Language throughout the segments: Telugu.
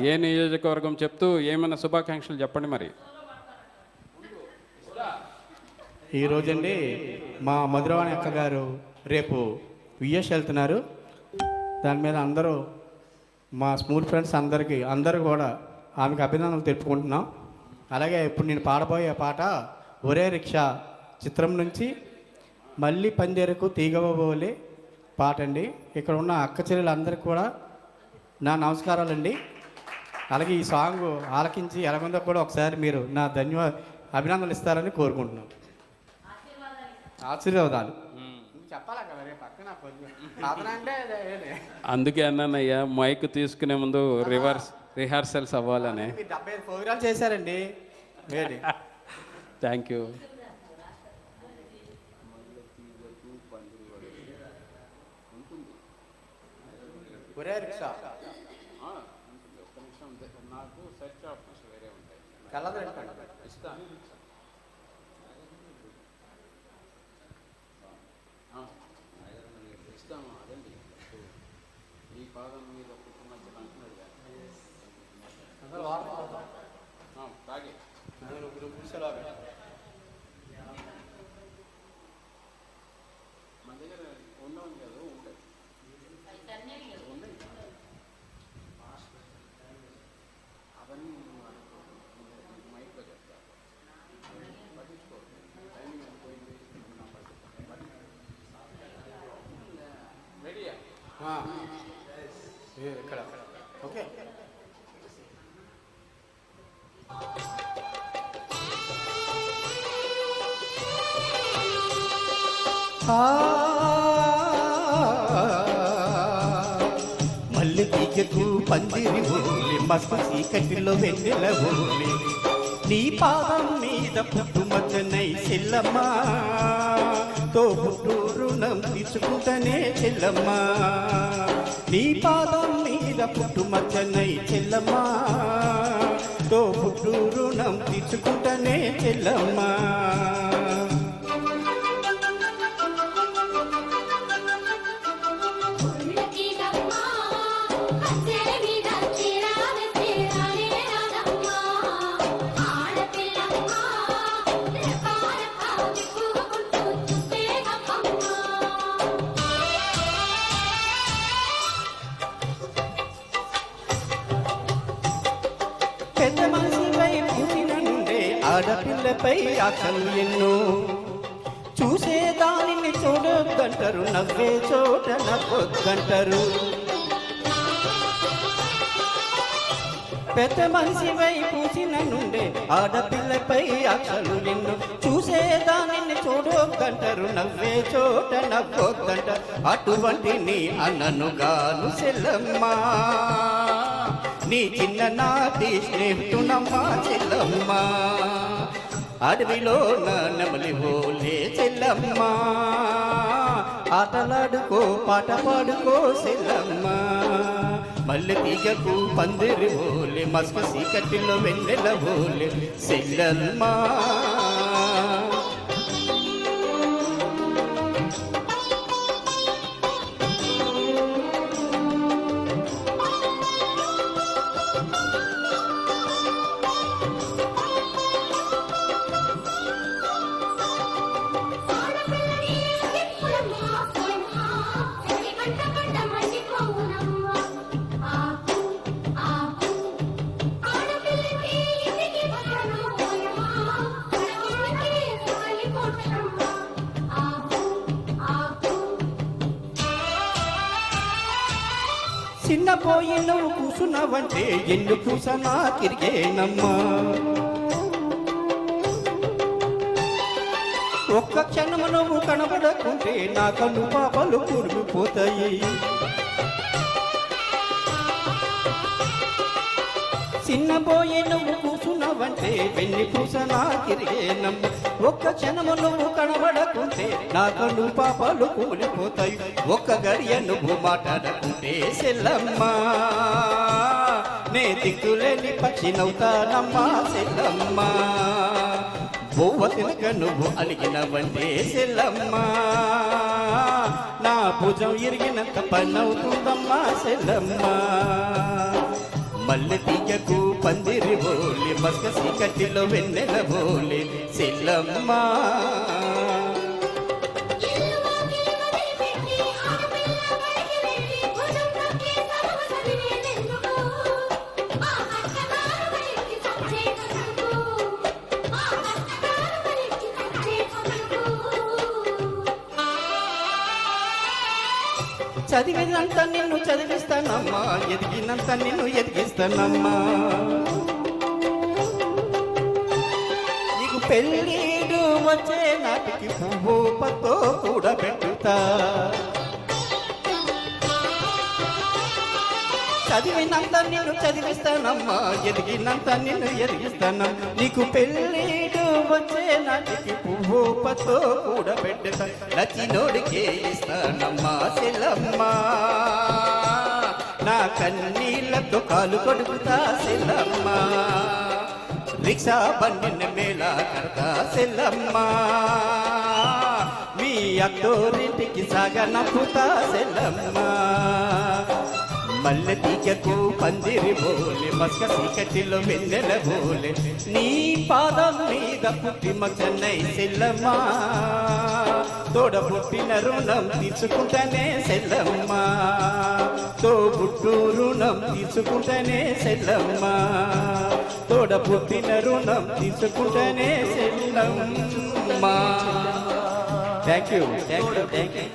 ఏ నియోజకవర్గం చెప్తూ ఏమైనా శుభాకాంక్షలు చెప్పండి మరి. ఈరోజండి మా మధురవాణి అక్క గారు రేపు విఎస్ వెళ్తున్నారు. దాని మీద అందరూ మా స్కూల్ ఫ్రెండ్స్ అందరూ కూడా ఆమెకు అభినందనలు తెలుపుకుంటున్నాం. అలాగే ఇప్పుడు నేను పాడబోయే పాట ఒరే రిక్షా చిత్రం నుంచి మళ్ళీ పందేరకు తీగబోలే పాట అండి. ఇక్కడ ఉన్న అక్క చెల్లెలందరికీ కూడా నా నమస్కారాలండి. అలాగే ఈ సాంగ్ ఆలకించి ఎలాగుందో కూడా ఒకసారి మీరు నా అభినందనలు ఇస్తారని కోరుకుంటున్నాను. ఆశీర్వాదాలు చెప్పాలా కదా రేపు పక్కన అంటే అందుకే అన్నానయ్యా మైక్ తీసుకునే ముందు రిహార్సల్స్ అవ్వాలని. 75 ప్రోగ్రాలు చేశారండి. Thank you. ఒరే రిక్షా ఇస్తాము అదండి. ఈ పాదం మీద పుట్టినప్పుడు అంటున్నాడు తాగే మన దగ్గర ఉన్నాం కదా ఉంటాయి అవన్నీ మైక్లో చెప్తారు. పట్టించుకో టైమింగ్ అయిపోయింది. రెడీయా? ఇక్కడ ఓకే. మల్లె తీగకు పందిరి ఊలి మస్తు చీకటిలో వెన్నెల ఊలి నీ పాదం మీద పుట్టుమచ్చనై చెల్లమ్మా తోబుట్టు రుణం తీసుకుంటనే చెల్లమ్మా నీ పాదం మీద పుట్టుమచ్చనై చెల్లమ్మా తోబుట్టు రుణం తీసుకుంటనే చెల్లమ్మా పెద్ద మనసుపై పుట్టిన నుండే ఆడపిల్లపై ఆశలు ఎన్నో చూసే దానిని చూడొద్దంటారు నవ్వే చోట నవ్వొద్దంటారు పెద్ద మనిషిపై పూసిన నుండే ఆడపిల్లపై ఆశలు ఎన్నో చూసే దానిని చూడొద్దంటారు నవ్వే చోట నవ్వొద్దంటారు అటువంటి నీ అన్ననుగాను చెల్లమ్మా నీ చిన్న నాటి స్నేహితునమ్మా చెల్లమ్మా అడవిలో నా నెమలి ఓలే చెల్లమ్మా ఆటలాడుకో పాట పాడుకో చెల్లమ్మా మల్లె తీగకు పందిరి ఓలే మస్క చీకటిలో వెన్నెల ఓలే చెల్లమ్మా చిన్న పోయి నువ్వు కూసున్నావంటే ఎన్ను కూసనా తిరిగేనమ్మా ఒక్క క్షణము నువ్వు కనబడకుంటే నా కన్ను పాపలు కురిగిపోతాయి చిన్నబోయే నువ్వు కూసున్నావంటే వెన్ని కూసనా తిరిగేనమ్మ ఒక్క క్షణము నువ్వు కనబడకుంటే నా కన్ను పాపాలు కూలిపోతాయి ఒక్క గడియ నువ్వు మాట్లాడకుంటే సెల్లమ్మా నే దిక్కులేని పక్షినవుతానమ్మా సెల్లమ్మా బొవ్వ తినక నువ్వు అలిగినవంటే సెల్లమ్మా నా భుజం ఇరిగినంత పనవుతుందమ్మా సెల్లమ్మా మల్లె తీగకు పందిరి బోలి మస్క సీకటిలో వెన్నెల బోలి సెల్లమ్మ చదివినంత నిన్ను చదివిస్తానమ్మా, ఎదిగినంత నిన్ను ఎదిగిస్తానమ్మా. నీకు పెళ్ళిడు వచ్చే నాటికి పువ్వు పత్తో కూడా పెట్టుతా. చదివినంత నిన్ను చదివిస్తానమ్మా, ఎదిగినంత నిన్ను ఎదిగిస్తానమ్మా. నీకు పెళ్ళిడు వచ్చే నాటికి పువ్వు పత్తో కూడా పెట్టుతా. నచ్చినోడికే ఇస్తానమ్మా సెల్లమ్మా, నా కన్నీళ్ళతో కాలు కొడుకుతా సెల్లమ్మా. రిక్షా బండిన మేళా కడతా సెల్లమ్మా, మీ అత్తోరింటికి సాగనప్పుతా సెల్లమ్మా. మల్లె తీగకు పందిరి బోలే మస్క సీకటిలో వెన్నెల బోలే నీ పాదం మీద పుట్టిమ చెన్నై సెల్లమ్మా. తోడ పుట్టిన రుణం తీసుకుంటానే సెల్లమ్మా, తోబుట్టు రుణం తీసుకుంటానే సెల్లమ్మా. తోడ పుట్టిన రుణం తీసుకుంటానే Sellamma. Thank you thank you thank you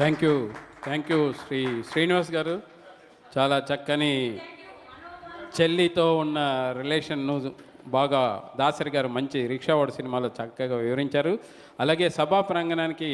thank you thank you Srinivas garu. చాలా చక్కని చెల్లితో ఉన్న రిలేషన్ను బాగా దాసరి గారు మంచి రిక్షావాడు సినిమాలో చక్కగా వివరించారు. అలాగే సభా ప్రాంగణానికి